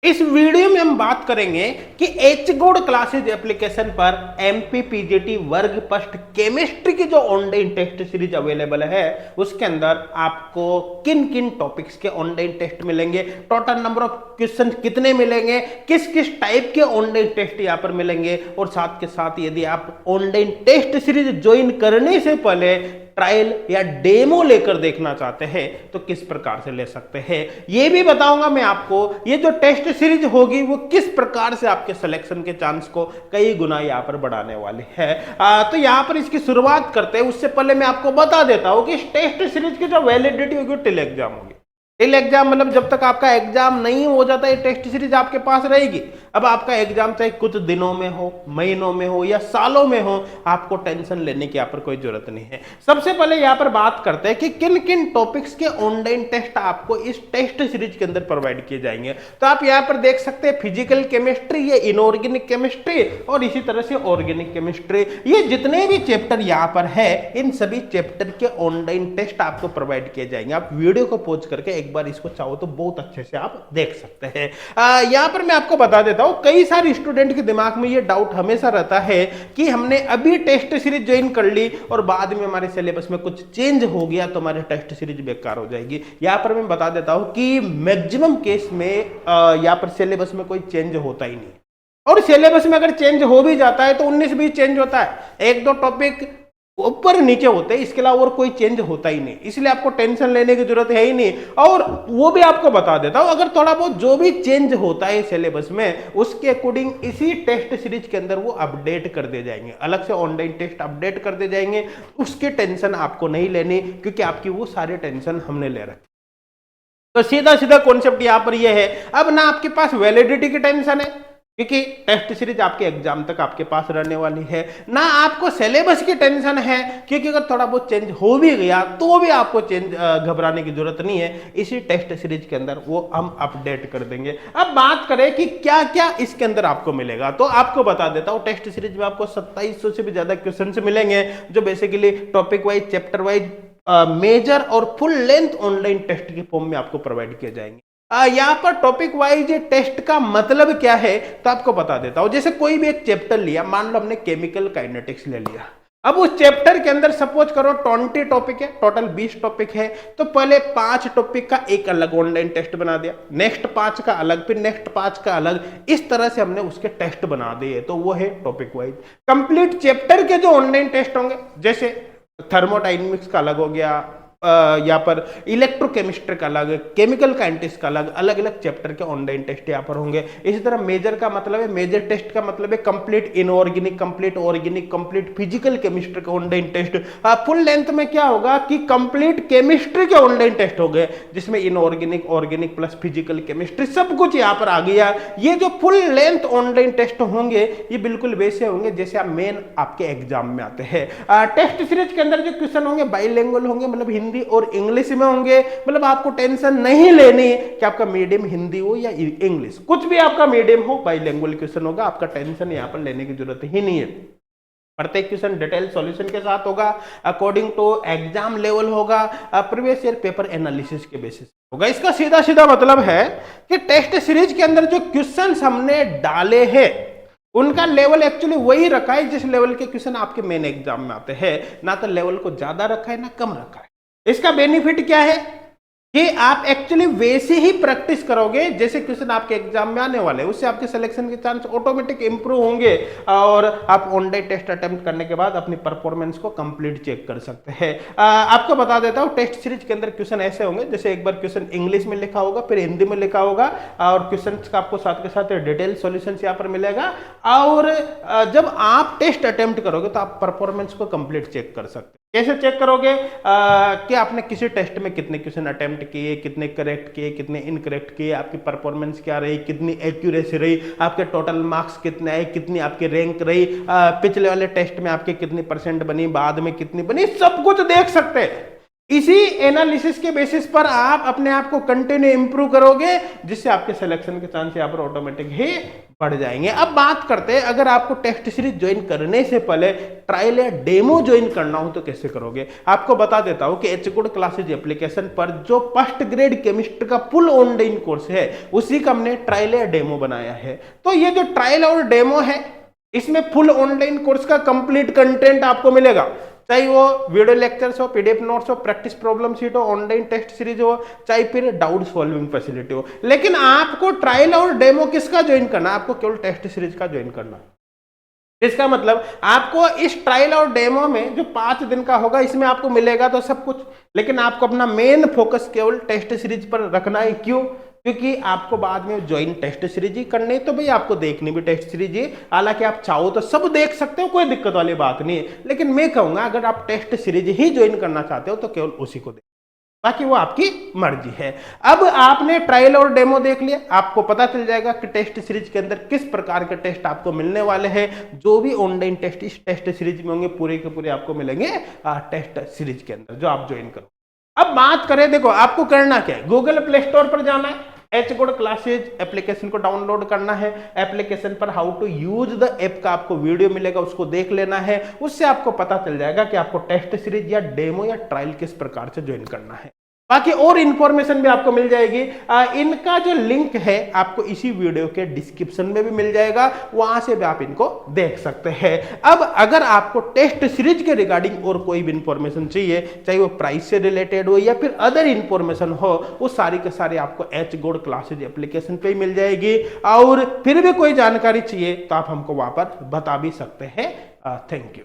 इस वीडियो में हम बात करेंगे कि एच गोड क्लासेज एप्लीकेशन पर एमपीपीजीटी वर्ग फर्स्ट केमिस्ट्री की जो ऑनलाइन टेस्ट सीरीज अवेलेबल है उसके अंदर आपको किन किन टॉपिक्स के ऑनलाइन टेस्ट मिलेंगे, टोटल नंबर ऑफ क्वेश्चन कितने मिलेंगे, किस किस टाइप के ऑनलाइन टेस्ट यहां पर मिलेंगे, और साथ के साथ यदि आप ऑनलाइन टेस्ट सीरीज ज्वाइन करने से पहले ट्रायल या डेमो लेकर देखना चाहते हैं तो किस प्रकार से ले सकते हैं, यह भी बताऊंगा मैं आपको। ये जो टेस्ट सीरीज होगी वो किस प्रकार से आपके सिलेक्शन के चांस को कई गुना यहां पर बढ़ाने वाली है। तो यहां पर इसकी शुरुआत करते हैं उससे पहले मैं आपको बता देता हूं कि इस टेस्ट सीरीज की जो वैलिडिटी होगी टिल एग्जाम होगी। टिल एग्जाम मतलब जब तक आपका एग्जाम नहीं हो जाता ये टेस्ट सीरीज आपके पास रहेगी। अब आपका एग्जाम चाहे कुछ दिनों में हो, महीनों में हो या सालों में हो, आपको टेंशन लेने की यहाँ पर कोई जरूरत नहीं है। सबसे पहले यहाँ पर बात करते हैं कि किन किन टॉपिक्स के ऑनलाइन टेस्ट आपको इस टेस्ट सीरीज के अंदर प्रोवाइड किए जाएंगे। तो आप यहाँ पर देख सकते हैं फिजिकल केमिस्ट्री, ये इनऑर्गेनिक केमिस्ट्री और इसी तरह से ऑर्गेनिक केमिस्ट्री, ये जितने भी चैप्टर यहाँ पर है इन सभी चैप्टर के ऑनलाइन टेस्ट आपको प्रोवाइड किए जाएंगे। आप वीडियो को पॉज करके एक बार इसको चाहो तो बहुत अच्छे से आप देख सकते हैं। यहां पर मैं आपको बता देता हूं, कई सारे स्टूडेंट के दिमाग में ये डाउट हमेशा रहता है कि हमने अभी टेस्ट सीरीज ज्वाइन कर ली और बाद में हमारे सिलेबस में कुछ चेंज हो गया तो हमारी टेस्ट सीरीज बेकार हो जाएगी। यहां पर मैं बता देता हूं कि मैक्सिमम केस में यहां पर सिलेबस में कोई चेंज होता ही नहीं, और सिलेबस में अगर चेंज हो भी जाता है तो 19-20 चेंज होता है, एक दो टॉपिक ऊपर नीचे होते हैं, इसके अलावा और कोई चेंज होता ही नहीं, इसलिए आपको टेंशन लेने की जरूरत है ही नहीं। और वो भी आपको बता देता हूं, अगर थोड़ा बहुत जो भी चेंज होता है सिलेबस में उसके अकॉर्डिंग इसी टेस्ट सीरीज के अंदर वो अपडेट कर दे जाएंगे, अलग से ऑनलाइन टेस्ट अपडेट कर दे जाएंगे, उसकी टेंशन आपको नहीं लेनी क्योंकि आपकी वो सारी टेंशन हमने ले रखी। तो सीधा सीधा कॉन्सेप्ट यहां पर ये है, अब ना आपके पास वैलिडिटी की टेंशन है क्योंकि टेस्ट सीरीज आपके एग्जाम तक आपके पास रहने वाली है, ना आपको सिलेबस की टेंशन है क्योंकि अगर थोड़ा बहुत चेंज हो भी गया तो भी आपको चेंज घबराने की जरूरत नहीं है, इसी टेस्ट सीरीज के अंदर वो हम अपडेट कर देंगे। अब बात करें कि क्या क्या इसके अंदर आपको मिलेगा, तो आपको बता देता हूं टेस्ट सीरीज में आपको 2700 से भी ज्यादा क्वेश्चन मिलेंगे जो basically topic wise, chapter wise, major और फुल लेंथ ऑनलाइन टेस्ट के फॉर्म में आपको प्रोवाइड किए जाएंगे। यहां पर टॉपिक वाइज टेस्ट का मतलब क्या है तो आपको बता देता हूं। जैसे कोई भी एक चैप्टर लिया, मान लो हमने केमिकल काइनेटिक्स ले लिया, अब उस चैप्टर के अंदर सपोज करो 20 टॉपिक है, टोटल 20 टॉपिक है, तो पहले 5 टॉपिक का एक अलग ऑनलाइन टेस्ट बना दिया, नेक्स्ट 5 का अलग, फिर नेक्स्ट 5 का अलग, इस तरह से हमने उसके टेस्ट बना दिए, तो वो है टॉपिक वाइज। कंप्लीट चैप्टर के जो ऑनलाइन टेस्ट होंगे, जैसे थर्मोडायनेमिक्स का अलग हो गया, यहाँ पर इलेक्ट्रोकेमिस्ट्री का अलग, केमिकल काइनेटिक्स का अलग, अलग अलग चैप्टर के ऑनलाइन टेस्ट यहाँ पर होंगे। इसी तरह मेजर का मतलब है, मेजर टेस्ट का मतलब है complete inorganic, complete organic, complete physical chemistry का ऑनलाइन टेस्ट। फुल लेंथ में क्या होगा कि कंप्लीट केमिस्ट्री के ऑनलाइन टेस्ट हो गए जिसमें inorganic, organic plus physical chemistry सब कुछ यहाँ पर आ गया। ये जो फुल लेंथ ऑनलाइन टेस्ट होंगे ये बिल्कुल वैसे होंगे जैसे आप मेन आपके एग्जाम में आते हैं। टेस्ट सीरीज के अंदर जो क्वेश्चन होंगे बाइलिंगुअल होंगे, मतलब हिंदी और इंग्लिश में होंगे, मतलब आपको टेंशन नहीं लेनी कि आपका मीडियम हिंदी हो या इंग्लिश, कुछ भी आपका मीडियम हो, बाइलिंगुअल क्वेश्चन होगा, आपका टेंशन यहां पर लेने की जरूरत ही नहीं है। प्रत्येक क्वेश्चन डिटेल सॉल्यूशन के साथ होगा, अकॉर्डिंग टू एग्जाम लेवल होगा, प्रीवियस ईयर पेपर एनालिसिस के बेसिस होगा। इसका सीधा सीधा मतलब है कि टेस्ट सीरीज के अंदर जो क्वेश्चन हमने डाले हैं उनका लेवल एक्चुअली वही रखा है जिस लेवल के क्वेश्चन आपके मेन एग्जाम में आते हैं, ना तो लेवल को ज्यादा रखा है ना कम रखा है। इसका बेनिफिट क्या है कि आप एक्चुअली वैसे ही प्रैक्टिस करोगे जैसे क्वेश्चन आपके एग्जाम में आने वाले हैं, उससे आपके सिलेक्शन के चांस ऑटोमेटिक इंप्रूव होंगे और आप ऑनलाइन टेस्ट अटेम्प्ट करने के बाद अपनी परफॉर्मेंस को कंप्लीट चेक कर सकते हैं। आपको बता देता हूं टेस्ट सीरीज के अंदर क्वेश्चन ऐसे होंगे, जैसे एक बार क्वेश्चन इंग्लिश में लिखा होगा, फिर हिंदी में लिखा होगा और क्वेश्चन का आपको साथ के साथ डिटेल सॉल्यूशन यहाँ पर मिलेगा, और जब आप टेस्ट अटेम्प्ट करोगे तो आप परफॉर्मेंस को कंप्लीट चेक कर सकते हैं। कैसे चेक करोगे कि आपने किसी टेस्ट में कितने क्वेश्चन अटेम्प्ट किए, कितने करेक्ट किए, कितने इनकरेक्ट किए, आपकी परफॉर्मेंस क्या रही, कितनी एक्यूरेसी रही, आपके टोटल मार्क्स कितने आए, कितनी आपकी रैंक रही, पिछले वाले टेस्ट में आपके कितनी परसेंट बनी, बाद में कितनी बनी, सब कुछ देख सकते हैं। इसी एनालिसिस के बेसिस पर आप अपने आप को कंटिन्यू इंप्रूव करोगे, जिससे आपके सिलेक्शन के चांस यहाँ पर ऑटोमेटिक ही बढ़ जाएंगे। अब बात करते हैं, अगर आपको टेस्ट सीरीज ज्वाइन करने से पहले ट्रायल या डेमो ज्वाइन करना हो तो कैसे करोगे। आपको बता देता हूं कि एच गुड क्लासेज एप्लीकेशन पर जो फर्स्ट ग्रेड केमिस्ट्री का फुल ऑनलाइन कोर्स है, उसी का हमने ट्रायल या डेमो बनाया है। तो ये जो ट्रायल और डेमो है, इसमें फुल ऑनलाइन कोर्स का कंप्लीट कंटेंट आपको मिलेगा, चाहे वो वीडियो लेक्चर्स हो, पीडीएफ नोट्स हो, प्रैक्टिस प्रॉब्लम शीट हो, ऑनलाइन टेस्ट सीरीज हो, चाहे फिर डाउट सॉल्विंग फैसिलिटी हो। लेकिन आपको ट्रायल और डेमो किसका ज्वाइन करना, आपको केवल टेस्ट सीरीज का ज्वाइन करना। इसका मतलब आपको इस ट्रायल और डेमो में जो 5 दिन का होगा, इसमें आपको मिलेगा तो सब कुछ, लेकिन आपको अपना मेन फोकस केवल टेस्ट सीरीज पर रखना है। क्यों? क्योंकि आपको बाद में ज्वाइन टेस्ट सीरीज ही करनी है, तो भाई आपको देखनी भी टेस्ट सीरीज ही। हालांकि आप चाहो तो सब देख सकते हो, कोई दिक्कत वाली बात नहीं है, लेकिन मैं कहूंगा अगर आप टेस्ट सीरीज ही ज्वाइन करना चाहते हो तो केवल उसी को देख, बाकी वो आपकी मर्जी है। अब आपने ट्रायल और डेमो देख लिया, आपको पता चल जाएगा कि टेस्ट सीरीज के अंदर किस प्रकार के टेस्ट आपको मिलने वाले हैं। जो भी ऑनलाइन टेस्ट इस टेस्ट सीरीज में होंगे, पूरे के पूरे आपको मिलेंगे टेस्ट सीरीज के अंदर, जो आप ज्वाइन करो। अब बात करें, देखो आपको करना क्या है, गूगल प्ले स्टोर पर जाना है, एच गुड क्लासेज एप्लीकेशन को डाउनलोड करना है। एप्लीकेशन पर how to use the app का आपको वीडियो मिलेगा, उसको देख लेना है। उससे आपको पता चल जाएगा कि आपको टेस्ट सीरीज या डेमो या ट्रायल किस प्रकार से ज्वाइन करना है। बाकी और इंफॉर्मेशन भी आपको मिल जाएगी। इनका जो लिंक है आपको इसी वीडियो के डिस्क्रिप्शन में भी मिल जाएगा, वहां से भी आप इनको देख सकते हैं। अब अगर आपको टेस्ट सीरीज के रिगार्डिंग और कोई भी इंफॉर्मेशन चाहिए, चाहे वो प्राइस से रिलेटेड हो या फिर अदर इंफॉर्मेशन हो, वो सारी के सारी आपको एच गुड क्लासेज एप्लीकेशन पे ही मिल जाएगी। और फिर भी कोई जानकारी चाहिए तो आप हमको वहां पर बता भी सकते हैं। Thank you.